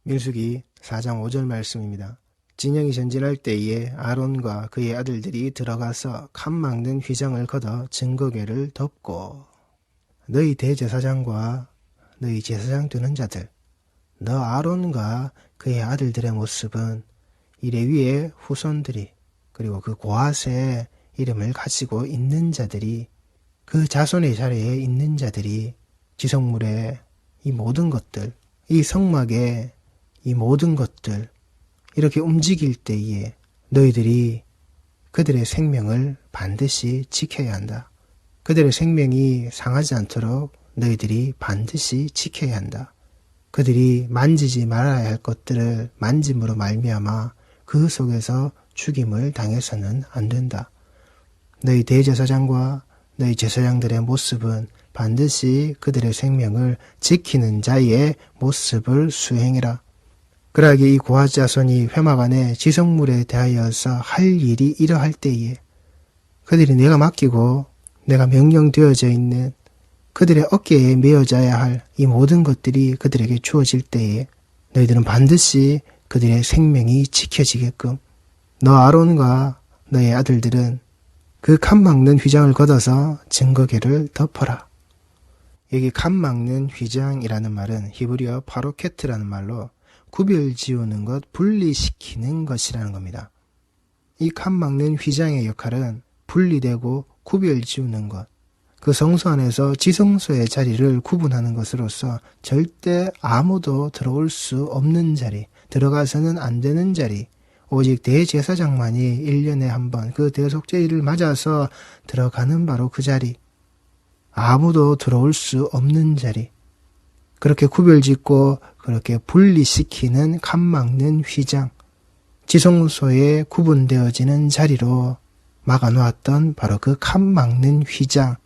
민수기 4장 5절 말씀입니다. 진영이 전진할 때에 아론과 그의 아들들이 들어가서 칸 막는 휘장을 걷어 증거궤를 덮고 너희 대제사장과 너희 제사장 되는 자들, 너 아론과 그의 아들들의 모습은 이 레위의 후손들이 그리고 그 고핫의 이름을 가지고 있는 자들이 그 자손의 자리에 있는 자들이 지성물의 이 모든 것들, 이 성막의 이 모든 것들 이렇게 움직일 때에 너희들이 그들의 생명을 반드시 지켜야 한다. 그들의 생명이 상하지 않도록 너희들이 반드시 지켜야 한다. 그들이 만지지 말아야 할 것들을 만짐으로 말미암아 그 속에서 죽임을 당해서는 안 된다. 너희 대제사장과 너희 제사장들의 모습은 반드시 그들의 생명을 지키는 자의 모습을 수행해라. 그러하게 이 고핫 자손이 회막 안에 지성물에 대하여서 할 일이 이러할 때에 그들이 내가 맡기고 내가 명령되어져 있는 그들의 어깨에 메어져야 할 이 모든 것들이 그들에게 주어질 때에 너희들은 반드시 그들의 생명이 지켜지게끔 너 아론과 너의 아들들은 그 칸 막는 휘장을 걷어서 증거궤를 덮어라. 여기 칸 막는 휘장이라는 말은 히브리어 파로케트라는 말로 구별 지우는 것, 분리시키는 것이라는 겁니다. 이 칸 막는 휘장의 역할은 분리되고 구별 지우는 것, 그 성소 안에서 지성소의 자리를 구분하는 것으로서 절대 아무도 들어올 수 없는 자리, 들어가서는 안 되는 자리, 오직 대제사장만이 1년에 한 번 그 대속죄일을 맞아서 들어가는 바로 그 자리, 아무도 들어올 수 없는 자리, 그렇게 구별짓고 그렇게 분리시키는 칸 막는 휘장, 지성소에 구분되어지는 자리로 막아놓았던 바로 그 칸 막는 휘장,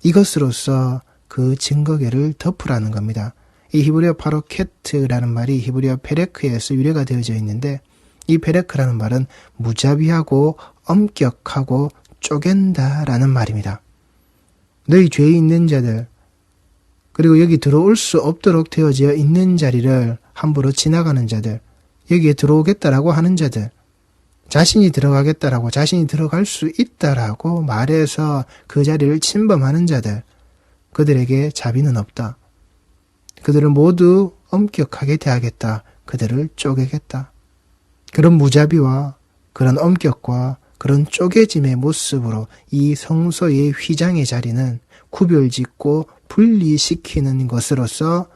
이것으로서 그 증거궤를 덮으라는 겁니다. 이 히브리어 파로케트라는 말이 히브리어 페레크에서 유래가 되어져 있는데 이 페레크라는 말은 무자비하고 엄격하고 쪼갠다라는 말입니다. 너희 죄에 있는 자들, 그리고 여기 들어올 수 없도록 되어져 있는 자리를 함부로 지나가는 자들, 여기에 들어오겠다라고 하는 자들, 자신이 들어가겠다라고 자신이 들어갈 수 있다라고 말해서 그 자리를 침범하는 자들, 그들에게 자비는 없다. 그들을 모두 엄격하게 대하겠다. 그들을 쪼개겠다. 그런 무자비와 그런 엄격과 그런 쪼개짐의 모습으로 이 성소의 휘장의 자리는 구별짓고 분리시키는 것으로서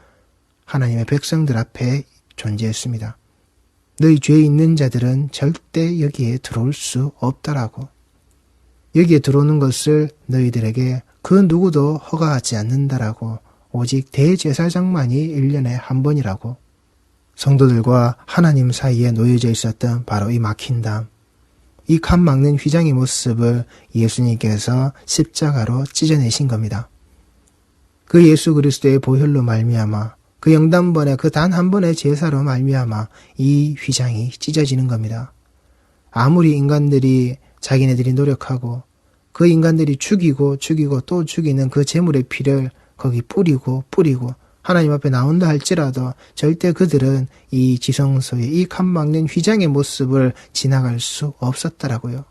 하나님의 백성들 앞에 존재했습니다. 너희 죄에 있는 자들은 절대 여기에 들어올 수 없다라고. 여기에 들어오는 것을 너희들에게 그 누구도 허가하지 않는다라고. 오직 대제사장만이 1년에 한 번이라고. 성도들과 하나님 사이에 놓여져 있었던 바로 이 막힌 담, 이 칸 막는 휘장의 모습을 예수님께서 십자가로 찢어내신 겁니다. 그 예수 그리스도의 보혈로 말미암아 그 영단번에 그 단 한 번의 제사로 말미암아 이 휘장이 찢어지는 겁니다. 아무리 인간들이 자기네들이 노력하고 그 인간들이 죽이고 또 죽이는 그 제물의 피를 거기 뿌리고 하나님 앞에 나온다 할지라도 절대 그들은 이 지성소의 이 칸 막는 휘장의 모습을 지나갈 수 없었더라고요.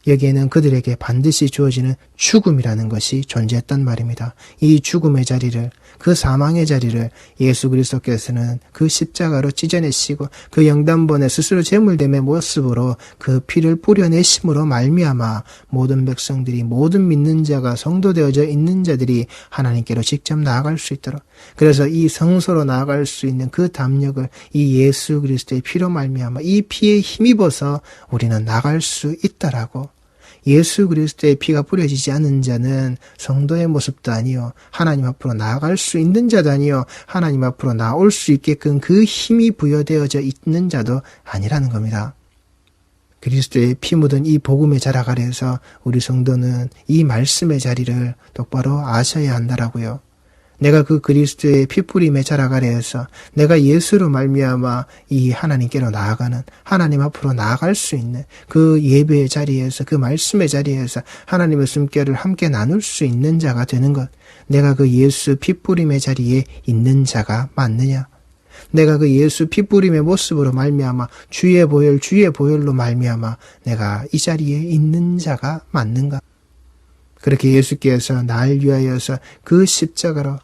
여기에는 그들에게 반드시 주어지는 죽음이라는 것이 존재했단 말입니다. 이 죽음의 자리를, 그 사망의 자리를 예수 그리스도께서는 그 십자가로 찢어내시고 그 영단번에 스스로 제물됨의 모습으로 그 피를 뿌려내심으로 말미암아 모든 백성들이, 모든 믿는 자가, 성도되어져 있는 자들이 하나님께로 직접 나아갈 수 있도록, 그래서 이 성소로 나아갈 수 있는 그 담력을 이 예수 그리스도의 피로 말미암아 이 피에 힘입어서 우리는 나갈 수 있다라고. 예수 그리스도의 피가 뿌려지지 않은 자는 성도의 모습도 아니요, 하나님 앞으로 나아갈 수 있는 자도 아니요, 하나님 앞으로 나올 수 있게끔 그 힘이 부여되어져 있는 자도 아니라는 겁니다. 그리스도의 피 묻은 이 복음의 자락 아래에서 우리 성도는 이 말씀의 자리를 똑바로 아셔야 한다라고요. 내가 그 그리스도의 피뿌림의 자락 아래에서 내가 예수로 말미암아 이 하나님께로 나아가는, 하나님 앞으로 나아갈 수 있는 그 예배의 자리에서, 그 말씀의 자리에서 하나님의 숨결을 함께 나눌 수 있는 자가 되는 것, 내가 그 예수 피뿌림의 자리에 있는 자가 맞느냐? 내가 그 예수 피 뿌림의 모습으로 말미암아 주의 보혈로 말미암아 내가 이 자리에 있는 자가 맞는가? 그렇게 예수께서 날 위하여서 그 십자가로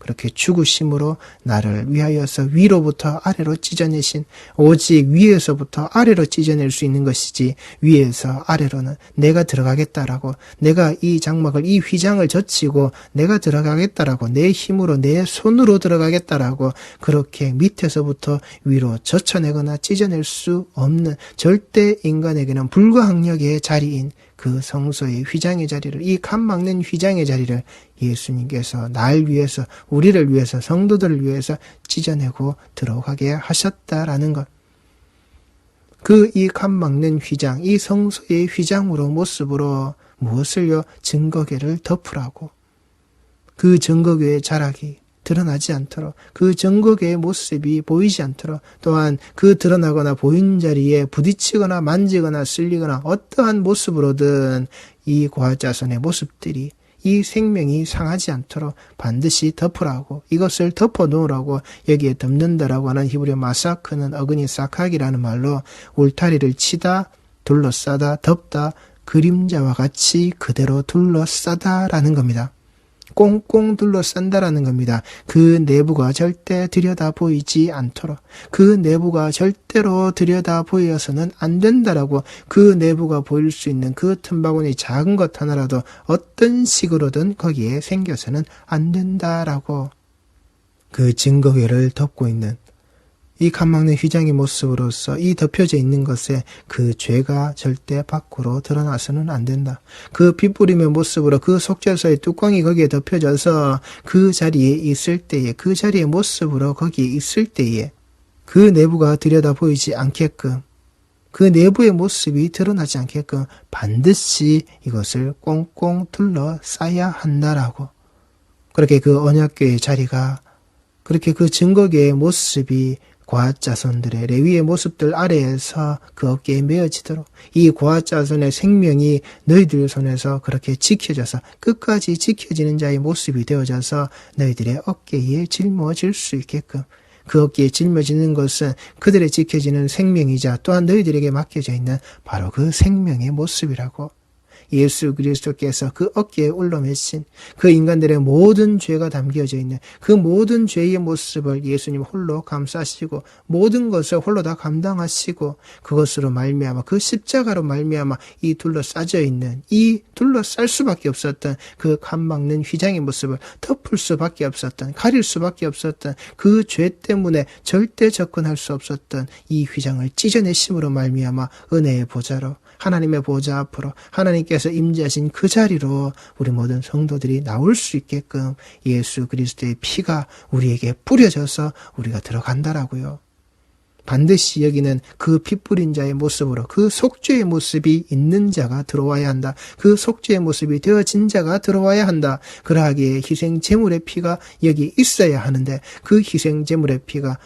그렇게 죽으심으로 나를 위하여서 위로부터 아래로 찢어내신, 오직 위에서부터 아래로 찢어낼 수 있는 것이지 위에서 아래로는 내가 들어가겠다라고, 내가 이 장막을, 이 휘장을 젖히고 내가 들어가겠다라고, 내 힘으로 내 손으로 들어가겠다라고 그렇게 밑에서부터 위로 젖혀내거나 찢어낼 수 없는, 절대 인간에게는 불가항력의 자리인 그 성소의 휘장의 자리를, 이 칸막는 휘장의 자리를 예수님께서 날 위해서, 우리를 위해서, 성도들을 위해서 찢어내고 들어가게 하셨다라는 것. 그 이 칸막는 휘장, 이 성소의 휘장으로 모습으로 무엇을요? 증거궤를 덮으라고. 그 증거궤의 자락이 드러나지 않도록, 그 증거궤의 모습이 보이지 않도록, 또한 그 드러나거나 보이는 자리에 부딪히거나 만지거나 쓸리거나 어떠한 모습으로든 이 고아자손의 모습들이, 이 생명이 상하지 않도록 반드시 덮으라고, 이것을 덮어 놓으라고, 여기에 덮는다라고 하는 히브리어 마사크는 어근이 사카기라는 말로 울타리를 치다, 둘러싸다, 덮다, 그림자와 같이 그대로 둘러싸다라는 겁니다. 꽁꽁 둘러싼다라는 겁니다. 그 내부가 절대 들여다 보이지 않도록, 그 내부가 절대로 들여다 보여서는 안 된다라고, 그 내부가 보일 수 있는 그 틈바구니 작은 것 하나라도 어떤 식으로든 거기에 생겨서는 안 된다라고, 그 증거궤를 덮고 있는 이 칸막는 휘장의 모습으로서 이 덮여져 있는 것에 그 죄가 절대 밖으로 드러나서는 안 된다. 그 핏부림의 모습으로 그 속죄소의 뚜껑이 거기에 덮여져서 그 자리에 있을 때에, 그 자리의 모습으로 거기에 있을 때에 그 내부가 들여다 보이지 않게끔, 그 내부의 모습이 드러나지 않게끔 반드시 이것을 꽁꽁 둘러싸야 한다라고. 그렇게 그 언약궤의 자리가, 그렇게 그 증거궤의 모습이 고아자손들의, 레위의 모습들 아래에서 그 어깨에 메어지도록, 이 고아자손의 생명이 너희들 손에서 그렇게 지켜져서 끝까지 지켜지는 자의 모습이 되어져서 너희들의 어깨에 짊어질 수 있게끔, 그 어깨에 짊어지는 것은 그들의 지켜지는 생명이자 또한 너희들에게 맡겨져 있는 바로 그 생명의 모습이라고. 예수 그리스도께서 그 어깨에 올려매신 그 인간들의 모든 죄가 담겨져 있는 그 모든 죄의 모습을 예수님 홀로 감싸시고 모든 것을 홀로 다 감당하시고, 그것으로 말미암아, 그 십자가로 말미암아 이 둘러싸져 있는, 이 둘러쌀 수밖에 없었던 그 칸막는 휘장의 모습을 덮을 수밖에 없었던, 가릴 수밖에 없었던, 그 죄 때문에 절대 접근할 수 없었던 이 휘장을 찢어내심으로 말미암아 은혜의 보좌로, 하나님의 보좌 앞으로, 하나님께서 임재하신 그 자리로 우리 모든 성도들이 나올 수 있게끔 예수 그리스도의 피가 우리에게 뿌려져서 우리가 들어간다라고요. 반드시 여기는 그 피 뿌린 자의 모습으로, 그 속죄의 모습이 있는 자가 들어와야 한다. 그 속죄의 모습이 되어진 자가 들어와야 한다. 그러하기에 희생 제물의 피가 여기 있어야 하는데, 그 희생 제물의 피가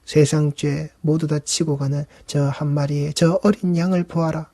세상 죄 모두 다 치고 가는 저 한 마리의 저 어린 양을 보아라.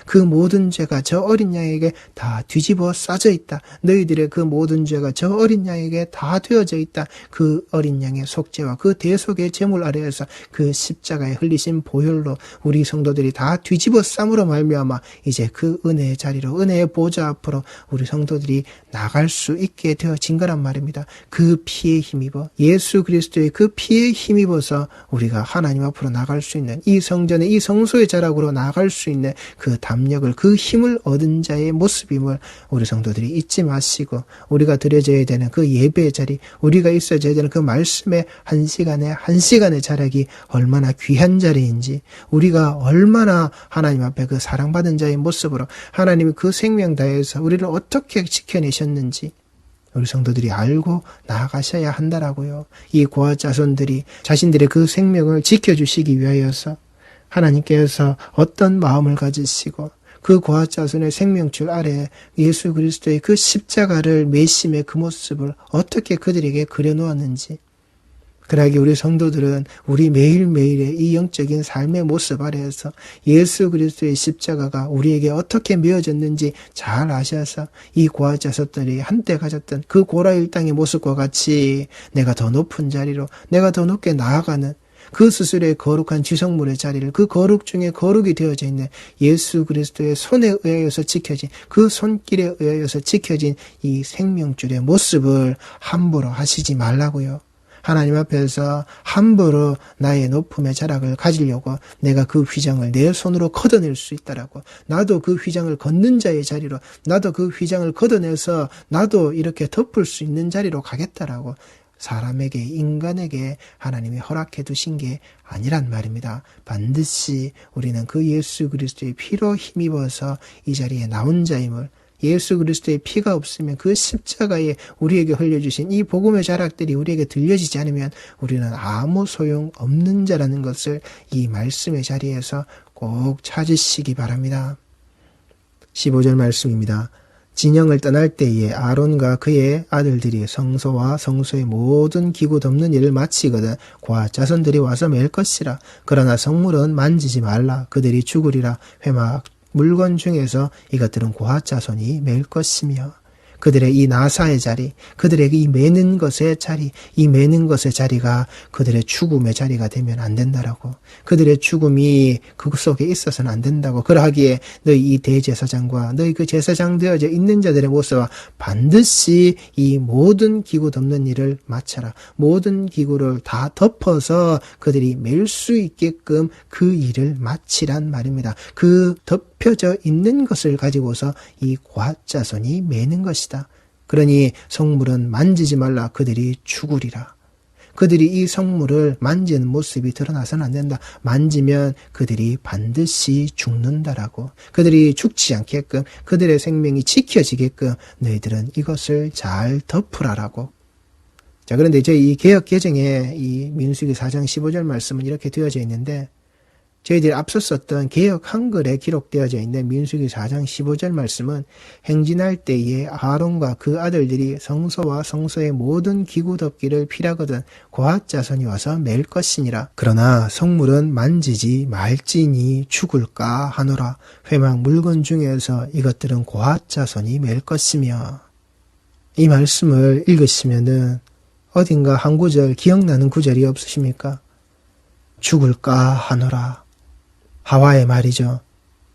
그 모든 죄가 저 어린 양에게 다 뒤집어 싸져 있다. 너희들의 그 모든 죄가 저 어린 양에게 다 되어져 있다. 그 어린 양의 속죄와 그 대속의 제물 아래에서 그 십자가에 흘리신 보혈로 우리 성도들이 다 뒤집어 쌈으로 말미암아 이제 그 은혜의 자리로, 은혜의 보좌 앞으로 우리 성도들이 나갈 수 있게 되어진 거란 말입니다. 그 피에 힘입어, 예수 그리스도의 그 피에 힘입어서 우리가 하나님 앞으로 나갈 수 있는, 이 성전의 이 성소의 자락으로 나갈 수 있는 그 담력을, 그 힘을 얻은 자의 모습임을 우리 성도들이 잊지 마시고, 우리가 드려져야 되는 그 예배의 자리, 우리가 있어져야 되는 그 말씀의 한 시간의 자락이 얼마나 귀한 자리인지, 우리가 얼마나 하나님 앞에 그 사랑받은 자의 모습으로 하나님이 그 생명 다해서 우리를 어떻게 지켜내셨는지 우리 성도들이 알고 나아가셔야 한다라고요. 이 고아 자손들이 자신들의 그 생명을 지켜주시기 위하여서 하나님께서 어떤 마음을 가지시고 그 고아 자손의 생명줄 아래 예수 그리스도의 그 십자가를 매심의 그 모습을 어떻게 그들에게 그려놓았는지, 그러기 우리 성도들은 우리 매일매일의 이 영적인 삶의 모습 아래에서 예수 그리스도의 십자가가 우리에게 어떻게 메어졌는지 잘 아셔서 이 고아자손들이 한때 가졌던 그 고라일 땅의 모습과 같이 내가 더 높은 자리로, 내가 더 높게 나아가는 그 스스로의 거룩한 지성물의 자리를, 그 거룩 중에 거룩이 되어져 있는 예수 그리스도의 손에 의하여서 지켜진, 그 손길에 의하여서 지켜진 이 생명줄의 모습을 함부로 하시지 말라고요. 하나님 앞에서 함부로 나의 높음의 자락을 가지려고 내가 그 휘장을 내 손으로 걷어낼 수 있다라고, 나도 그 휘장을 걷는 자의 자리로, 나도 그 휘장을 걷어내서 나도 이렇게 덮을 수 있는 자리로 가겠다라고 사람에게, 인간에게 하나님이 허락해 두신 게 아니란 말입니다. 반드시 우리는 그 예수 그리스도의 피로 힘입어서 이 자리에 나온 자임을, 예수 그리스도의 피가 없으면 그 십자가에 우리에게 흘려주신 이 복음의 자락들이 우리에게 들려지지 않으면 우리는 아무 소용 없는 자라는 것을 이 말씀의 자리에서 꼭 찾으시기 바랍니다. 15절 말씀입니다. 진영을 떠날 때에 아론과 그의 아들들이 성소와 성소의 모든 기구 덮는 일을 마치거든 고아 자손들이 와서 맬 것이라. 그러나 성물은 만지지 말라. 그들이 죽으리라. 회막 물건 중에서 이것들은 고아 자손이 맬 것이며, 그들의 이 나사의 자리, 그들에게 이 매는 것의 자리, 이 매는 것의 자리가 그들의 죽음의 자리가 되면 안 된다라고. 그들의 죽음이 그 속에 있어서는 안 된다고. 그러하기에 너희 이 대제사장과 너희 그 제사장 되어져 있는 자들의 모습과 반드시 이 모든 기구 덮는 일을 마쳐라. 모든 기구를 다 덮어서 그들이 맬 수 있게끔 그 일을 마치란 말입니다. 그 덮여져 있는 것을 가지고서 이 고아자손이 매는 것이다. 그러니 성물은 만지지 말라. 그들이 죽으리라. 그들이 이 성물을 만지는 모습이 드러나서는 안 된다. 만지면 그들이 반드시 죽는다라고. 그들이 죽지 않게끔, 그들의 생명이 지켜지게끔 너희들은 이것을 잘 덮으라라고. 자, 그런데 이제 이 개역 개정에 이 민수기 4장 15절 말씀은 이렇게 되어져 있는데, 저희들이 앞서 썼던 개역 한글에 기록되어져 있는 민수기 4장 15절 말씀은 행진할 때에 아론과 그 아들들이 성소와 성소의 모든 기구 덮기를 필하거든 고앗 자손이 와서 맬 것이니라. 그러나 성물은 만지지 말지니 죽을까 하노라. 회막 물건 중에서 이것들은 고앗 자손이 맬 것이며. 이 말씀을 읽으시면은 어딘가 한 구절 기억나는 구절이 없으십니까? 죽을까 하노라. 하와의 말이죠.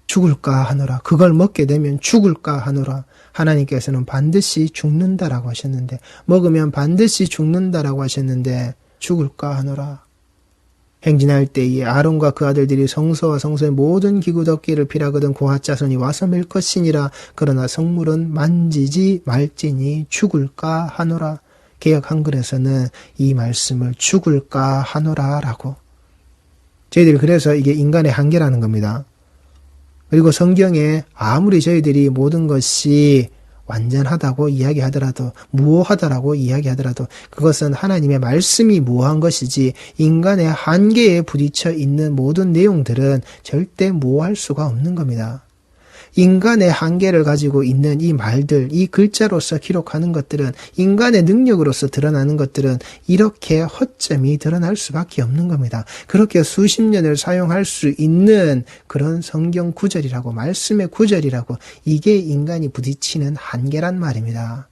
죽을까 하노라. 그걸 먹게 되면 죽을까 하노라. 하나님께서는 반드시 죽는다라고 하셨는데, 먹으면 반드시 죽는다라고 하셨는데 죽을까 하노라. 행진할 때에 아론과 그 아들들이 성소와 성소의 모든 기구 덮기를 필하거든 고앗 자손이 와서 맬 것이니라. 그러나 성물은 만지지 말지니 죽을까 하노라. 개역 한글에서는 이 말씀을 죽을까 하노라라고. 저희들이 그래서 이게 인간의 한계라는 겁니다. 그리고 성경에 아무리 저희들이 모든 것이 완전하다고 이야기하더라도, 무오하다라고 이야기하더라도 그것은 하나님의 말씀이 무오한 것이지 인간의 한계에 부딪혀 있는 모든 내용들은 절대 무오할 수가 없는 겁니다. 인간의 한계를 가지고 있는 이 말들, 이 글자로서 기록하는 것들은, 인간의 능력으로서 드러나는 것들은 이렇게 허점이 드러날 수밖에 없는 겁니다. 그렇게 수십 년을 사용할 수 있는 그런 성경 구절이라고, 말씀의 구절이라고, 이게 인간이 부딪히는 한계란 말입니다.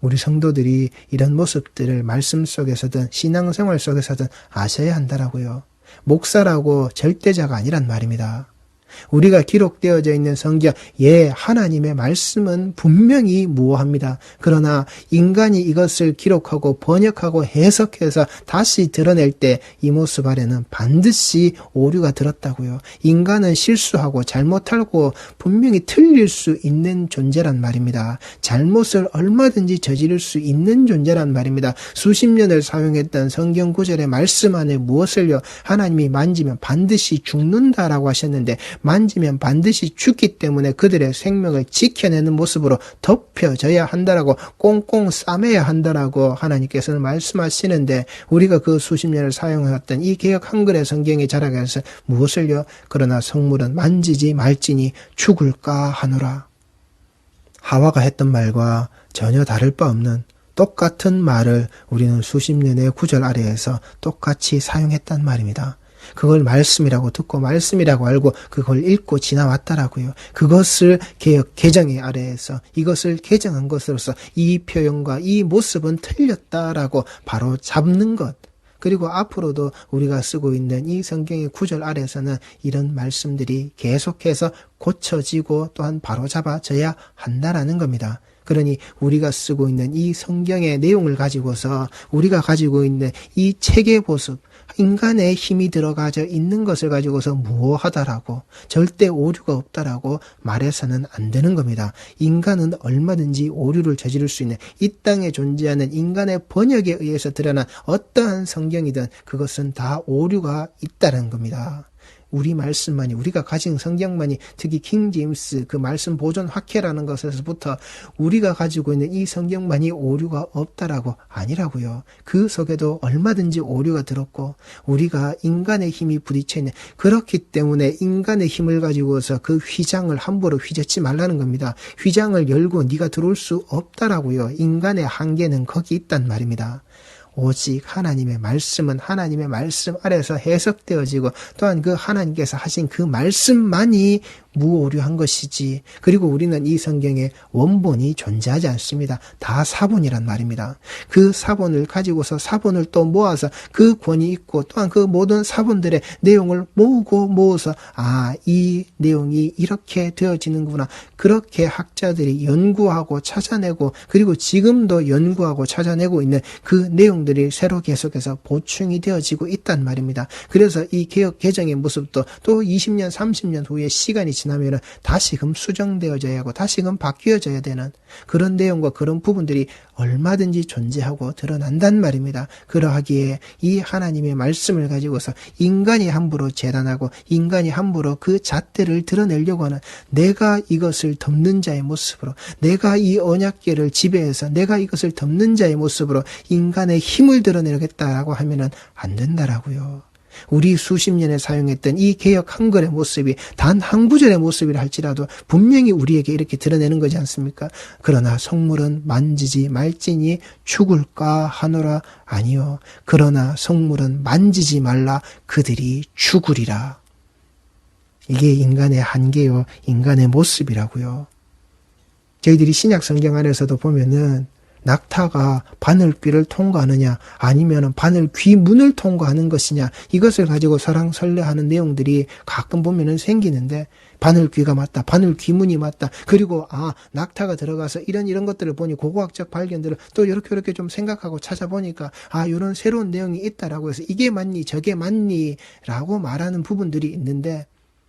우리 성도들이 이런 모습들을 말씀 속에서든 신앙생활 속에서든 아셔야 한다라고요. 목사라고 절대자가 아니란 말입니다. 우리가 기록되어져 있는 성경, 하나님의 말씀은 분명히 무오합니다. 그러나 인간이 이것을 기록하고 번역하고 해석해서 다시 드러낼 때 이 모습 아래는 반드시 오류가 들었다고요. 인간은 실수하고 잘못하고 분명히 틀릴 수 있는 존재란 말입니다. 잘못을 얼마든지 저지를 수 있는 존재란 말입니다. 수십 년을 사용했던 성경 구절의 말씀 안에 무엇을요? 하나님이 만지면 반드시 죽는다라고 하셨는데, 만지면 반드시 죽기 때문에 그들의 생명을 지켜내는 모습으로 덮여져야 한다라고, 꽁꽁 싸매야 한다라고 하나님께서는 말씀하시는데, 우리가 그 수십 년을 사용해왔던 이 개역 한글의 성경의 자락에서 무엇을요? 그러나 성물은 만지지 말지니 죽을까 하노라. 하와가 했던 말과 전혀 다를 바 없는, 똑같은 말을 우리는 수십 년의 구절 아래에서 똑같이 사용했단 말입니다. 그걸 말씀이라고 듣고 말씀이라고 알고 그걸 읽고 지나왔다라고요. 그것을 개역 개정의 아래에서 이것을 개정한 것으로서 이 표현과 이 모습은 틀렸다라고 바로 잡는 것. 그리고 앞으로도 우리가 쓰고 있는 이 성경의 구절 아래에서는 이런 말씀들이 계속해서 고쳐지고 또한 바로잡아져야 한다라는 겁니다. 그러니 우리가 쓰고 있는 이 성경의 내용을 가지고서 우리가 가지고 있는 이 책의 모습, 인간의 힘이 들어가져 있는 것을 가지고서 무호하다라고 절대 오류가 없다라고 말해서는 안 되는 겁니다. 인간은 얼마든지 오류를 저지를 수 있는 이 땅에 존재하는 인간의 번역에 의해서 드러난 어떠한 성경이든 그것은 다 오류가 있다는 겁니다. 우리 말씀만이 우리가 가진 성경만이 특히 킹 제임스 그 말씀 보존 학회라는 것에서부터 우리가 가지고 있는 이 성경만이 오류가 없다라고 아니라고요. 그 속에도 얼마든지 오류가 들었고 우리가 인간의 힘이 부딪혀 있는 그렇기 때문에 인간의 힘을 가지고서 그 휘장을 함부로 휘젓지 말라는 겁니다. 휘장을 열고 네가 들어올 수 없다라고요. 인간의 한계는 거기 있단 말입니다. 오직 하나님의 말씀은 하나님의 말씀 아래서 해석되어지고 또한 그 하나님께서 하신 그 말씀만이 무오류한 것이지. 그리고 우리는 이 성경에 원본이 존재하지 않습니다. 다 사본이란 말입니다. 그 사본을 가지고서 사본을 또 모아서 그 권위 있고 또한 그 모든 사본들의 내용을 모아서 이 내용이 이렇게 되어지는구나. 그렇게 학자들이 연구하고 찾아내고 그리고 지금도 연구하고 찾아내고 있는 그 내용들이 새로 계속해서 보충이 되어지고 있단 말입니다. 그래서 이 개혁 개정의 모습도 또 20년 30년 후에 시간이 지나면 다시금 수정되어져야 하고 다시금 바뀌어져야 되는 그런 내용과 그런 부분들이 얼마든지 존재하고 드러난단 말입니다. 그러하기에 이 하나님의 말씀을 가지고서 인간이 함부로 재단하고 인간이 함부로 그 잣대를 드러내려고 하는 내가 이것을 덮는 자의 모습으로 내가 이 언약궤를 지배해서 내가 이것을 덮는 자의 모습으로 인간의 힘을 드러내겠다라고 하면은 안 된다라고요. 우리 수십 년에 사용했던 이 개역 한글의 모습이 단 한 구절의 모습이라 할지라도 분명히 우리에게 이렇게 드러내는 거지 않습니까? 그러나 성물은 만지지 말지니 죽을까 하노라. 아니요. 그러나 성물은 만지지 말라. 그들이 죽으리라. 이게 인간의 한계요. 인간의 모습이라고요. 저희들이 신약 성경 안에서도 보면은 낙타가 바늘귀를 통과하느냐 아니면 바늘귀 문을 통과하는 것이냐 이것을 가지고 설랑설레하는 내용들이 가끔 보면은 생기는데 바늘귀가 맞다, 바늘귀문이 맞다. 그리고 낙타가 들어가서 이런 것들을 보니 고고학적 발견들을 또 이렇게 좀 생각하고 찾아보니까 이런 새로운 내용이 있다라고 해서 이게 맞니 저게 맞니라고 말하는 부분들이 있는데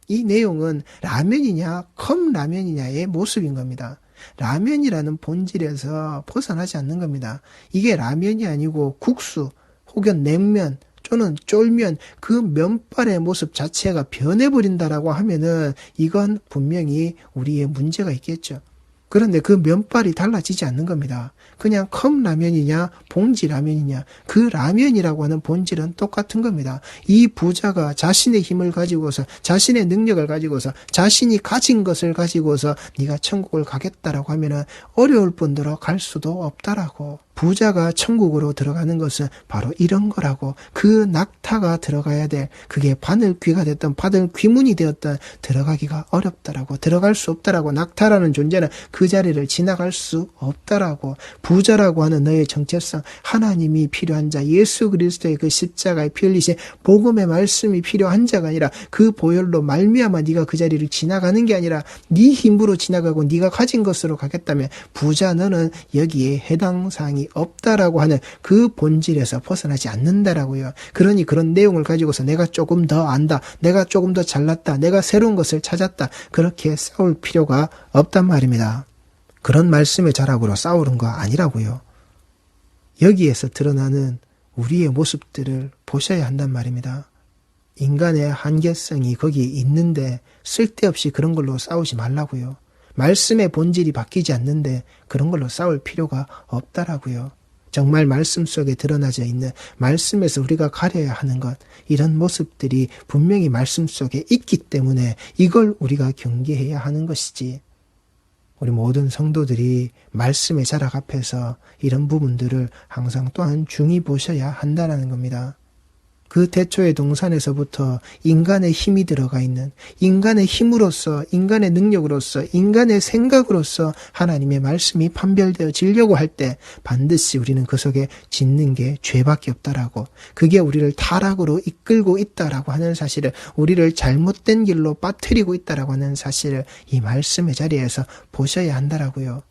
이 내용은 라면이냐 컵라면이냐의 모습인 겁니다. 라면이라는 본질에서 벗어나지 않는 겁니다. 이게 라면이 아니고 국수 혹은 냉면 또는 쫄면 그 면발의 모습 자체가 변해버린다라고 하면은 이건 분명히 우리의 문제가 있겠죠. 그런데 그 면발이 달라지지 않는 겁니다. 그냥 컵라면이냐 봉지라면이냐 그 라면이라고 하는 본질은 똑같은 겁니다. 이 부자가 자신의 힘을 가지고서 자신의 능력을 가지고서 자신이 가진 것을 가지고서 네가 천국을 가겠다라고 하면은 어려울 뿐더러 갈 수도 없다라고. 부자가 천국으로 들어가는 것은 바로 이런 거라고. 그 낙타가 들어가야 될 그게 바늘귀가 됐던 바늘귀문이 되었던 들어가기가 어렵다라고. 들어갈 수 없다라고. 낙타라는 존재는 그 자리를 지나갈 수 없다라고. 부자라고 하는 너의 정체성 하나님이 필요한 자 예수 그리스도의 그 십자가에 피 흘리신 복음의 말씀이 필요한 자가 아니라 그 보혈로 말미암아 네가 그 자리를 지나가는 게 아니라 네 힘으로 지나가고 네가 가진 것으로 가겠다면 부자 너는 여기에 해당 사항이 없다라고 하는 그 본질에서 벗어나지 않는다라고요. 그러니 그런 내용을 가지고서 내가 조금 더 안다, 내가 조금 더 잘났다, 내가 새로운 것을 찾았다 그렇게 싸울 필요가 없단 말입니다. 그런 말씀의 자락으로 싸우는 거 아니라고요. 여기에서 드러나는 우리의 모습들을 보셔야 한단 말입니다. 인간의 한계성이 거기에 있는데 쓸데없이 그런 걸로 싸우지 말라고요. 말씀의 본질이 바뀌지 않는데 그런 걸로 싸울 필요가 없다라고요. 정말 말씀 속에 드러나져 있는 말씀에서 우리가 가려야 하는 것 이런 모습들이 분명히 말씀 속에 있기 때문에 이걸 우리가 경계해야 하는 것이지. 우리 모든 성도들이 말씀의 자락 앞에서 이런 부분들을 항상 또한 중히 보셔야 한다는 겁니다. 그 태초의 동산에서부터 인간의 힘이 들어가 있는, 인간의 힘으로서, 인간의 능력으로서, 인간의 생각으로서 하나님의 말씀이 판별되어지려고 할 때 반드시 우리는 그 속에 짓는 게 죄밖에 없다라고, 그게 우리를 타락으로 이끌고 있다라고 하는 사실을, 우리를 잘못된 길로 빠뜨리고 있다라고 하는 사실을 이 말씀의 자리에서 보셔야 한다라고요.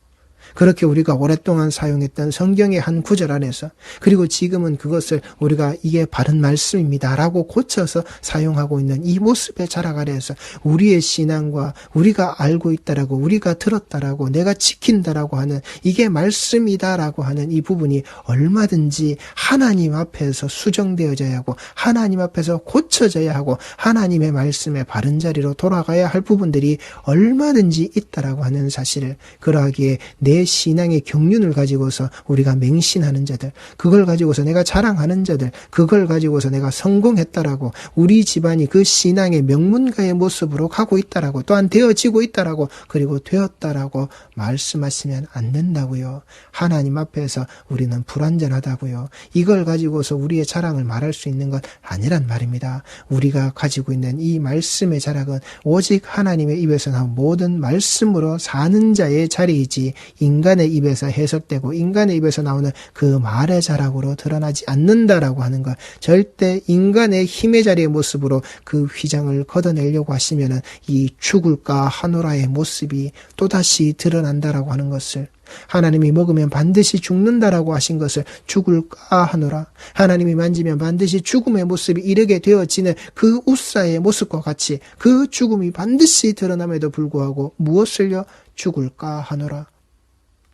그렇게 우리가 오랫동안 사용했던 성경의 한 구절 안에서, 그리고 지금은 그것을 우리가 이게 바른 말씀입니다 라고 고쳐서 사용하고 있는 이 모습의 자락 아래에서 우리의 신앙과 우리가 알고 있다라고, 우리가 들었다라고, 내가 지킨다라고 하는 이게 말씀이다라고 하는 이 부분이 얼마든지 하나님 앞에서 수정되어져야 하고, 하나님 앞에서 고쳐져야 하고, 하나님의 말씀의 바른 자리로 돌아가야 할 부분들이 얼마든지 있다라고 하는 사실을, 그러하기에 내 신앙의 경륜을 가지고서 우리가 맹신하는 자들, 그걸 가지고서 내가 자랑하는 자들, 그걸 가지고서 내가 성공했다라고, 우리 집안이 그 신앙의 명문가의 모습으로 가고 있다라고, 또한 되어지고 있다라고, 그리고 되었다라고 말씀하시면 안 된다고요. 하나님 앞에서 우리는 불완전하다고요. 이걸 가지고서 우리의 자랑을 말할 수 있는 것 아니란 말입니다. 우리가 가지고 있는 이 말씀의 자랑은 오직 하나님의 입에서 나온 모든 말씀으로 사는 자의 자리이지, 인간의 입에서 해석되고 인간의 입에서 나오는 그 말의 자락으로 드러나지 않는다라고 하는 것, 절대 인간의 힘의 자리의 모습으로 그 휘장을 걷어내려고 하시면은 이 죽을까 하노라의 모습이 또다시 드러난다라고 하는 것을, 하나님이 먹으면 반드시 죽는다라고 하신 것을 죽을까 하노라, 하나님이 만지면 반드시 죽음의 모습이 이르게 되어지는 그 우사의 모습과 같이 그 죽음이 반드시 드러남에도 불구하고 무엇을요? 죽을까 하노라.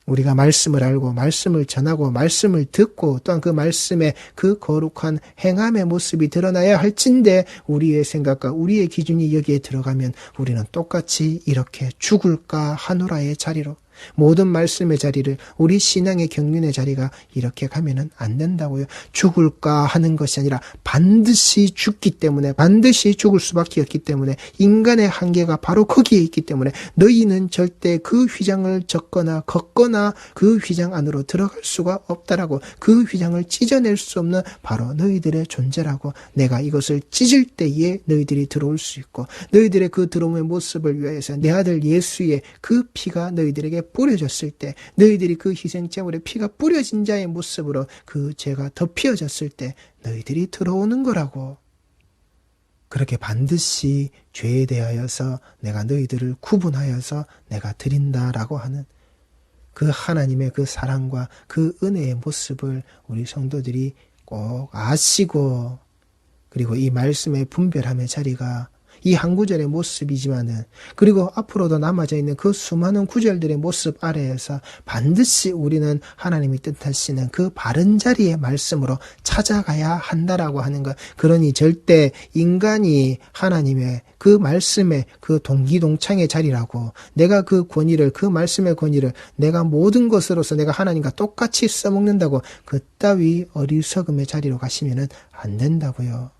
우리가 말씀을 알고 말씀을 전하고 말씀을 듣고 또한 그 말씀의 그 거룩한 행함의 모습이 드러나야 할진데, 우리의 생각과 우리의 기준이 여기에 들어가면 우리는 똑같이 이렇게 죽을까 하노라의 자리로, 모든 말씀의 자리를, 우리 신앙의 경륜의 자리가 이렇게 가면은 안 된다고요. 죽을까 하는 것이 아니라 반드시 죽기 때문에, 반드시 죽을 수밖에 없기 때문에, 인간의 한계가 바로 거기에 있기 때문에 너희는 절대 그 휘장을 젓거나 걷거나 그 휘장 안으로 들어갈 수가 없다라고, 그 휘장을 찢어낼 수 없는 바로 너희들의 존재라고, 내가 이것을 찢을 때에 너희들이 들어올 수 있고, 너희들의 그 들어옴의 모습을 위하여서 내 아들 예수의 그 피가 너희들에게 뿌려졌을 때, 너희들이 그 희생제물의 피가 뿌려진 자의 모습으로 그 죄가 덮여졌을 때 너희들이 들어오는 거라고. 그렇게 반드시 죄에 대하여서 내가 너희들을 구분하여서 내가 드린다라고 하는 그 하나님의 그 사랑과 그 은혜의 모습을 우리 성도들이 꼭 아시고, 그리고 이 말씀의 분별함의 자리가 이 한 구절의 모습이지만은, 그리고 앞으로도 남아져 있는 그 수많은 구절들의 모습 아래에서 반드시 우리는 하나님이 뜻하시는 그 바른 자리의 말씀으로 찾아가야 한다라고 하는 것. 그러니 절대 인간이 하나님의 그 말씀의 그 동기동창의 자리라고, 내가 그 권위를, 그 말씀의 권위를 내가 모든 것으로서 내가 하나님과 똑같이 써먹는다고 그따위 어리석음의 자리로 가시면은 안 된다고요.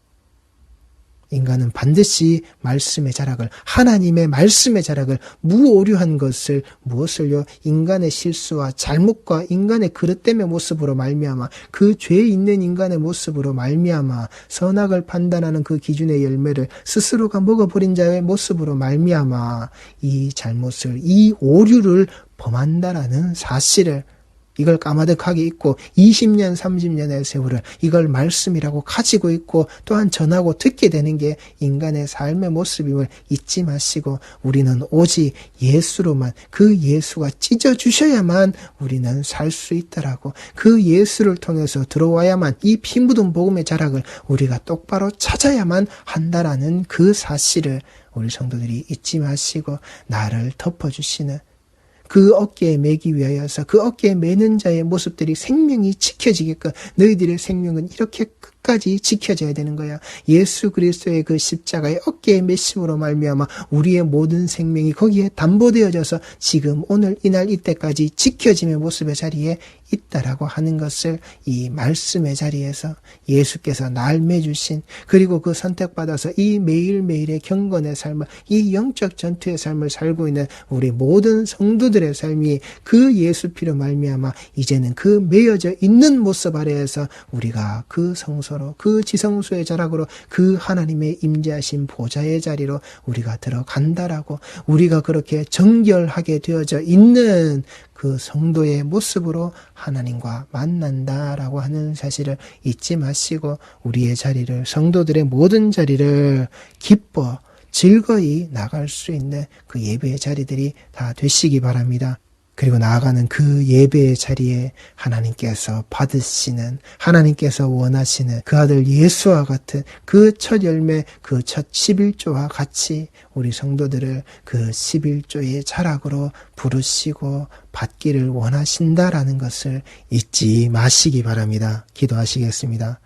인간은 반드시 말씀의 자락을, 하나님의 말씀의 자락을, 무오류한 것을, 무엇을요? 인간의 실수와 잘못과 인간의 그릇됨의 모습으로 말미암아, 그 죄 있는 인간의 모습으로 말미암아 선악을 판단하는 그 기준의 열매를 스스로가 먹어버린 자의 모습으로 말미암아 이 잘못을, 이 오류를 범한다라는 사실을, 이걸 까마득하게 잊고 20년 30년의 세월을 이걸 말씀이라고 가지고 있고 또한 전하고 듣게 되는 게 인간의 삶의 모습임을 잊지 마시고, 우리는 오직 예수로만, 그 예수가 찢어주셔야만 우리는 살 수 있더라고, 그 예수를 통해서 들어와야만 이 피 묻은 복음의 자락을 우리가 똑바로 찾아야만 한다라는 그 사실을 우리 성도들이 잊지 마시고, 나를 덮어주시는 그 어깨에 매기 위하여서 그 어깨에 매는 자의 모습들이 생명이 지켜지게끔, 너희들의 생명은 이렇게 끝까지 지켜져야 되는 거야. 예수 그리스도의 그 십자가의 어깨에 메심으로 말미암아 우리의 모든 생명이 거기에 담보되어져서 지금 오늘 이날 이때까지 지켜짐의 모습의 자리에 있다라고 하는 것을 이 말씀의 자리에서 예수께서 날 매주신, 그리고 그 선택받아서 이 매일매일의 경건의 삶을, 이 영적 전투의 삶을 살고 있는 우리 모든 성도들의 삶이 그 예수 피로 말미암아 이제는 그 매여져 있는 모습 아래에서 우리가 그 성소로, 그 지성소의 자락으로, 그 하나님의 임재하신 보좌의 자리로 우리가 들어간다라고, 우리가 그렇게 정결하게 되어져 있는 그 성도의 모습으로 하나님과 만난다라고 하는 사실을 잊지 마시고 우리의 자리를, 성도들의 모든 자리를 기뻐 즐거이 나갈 수 있는 그 예배의 자리들이 다 되시기 바랍니다. 그리고 나아가는 그 예배의 자리에 하나님께서 받으시는, 하나님께서 원하시는 그 아들 예수와 같은 그 첫 열매, 그 첫 11조와 같이 우리 성도들을 그 11조의 자락으로 부르시고 받기를 원하신다라는 것을 잊지 마시기 바랍니다. 기도하시겠습니다.